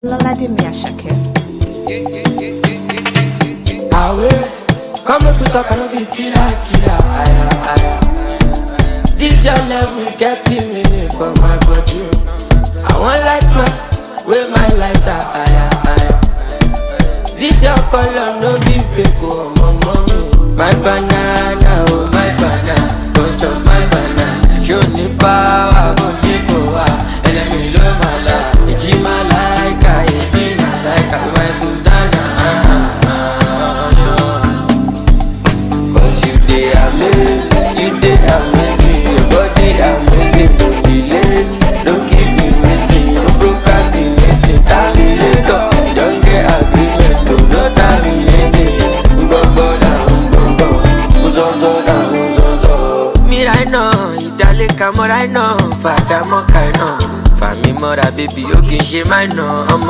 Lọ́ládèmí Àṣàkẹ́. Away, come up with a kind of killer. This your level getting me for my body. I want light man, with my lighter. This your color, no be fake, oh my mommy. My banana, oh my banana, don't chop my banana. Show me power, go deep, and let me love my life. It's my like, my Sudana. Cause you dey amazing, your body amazing. Don't be late, don't keep me waiting, no procrastinating. Terminator, you don't get agreement, no terminating. Me right now, ìdálẹ́ka mọ́ right now, fàdà mọ́ kàì náà. Fàmí mọ́ra baby, ó kì í ṣe máì náà.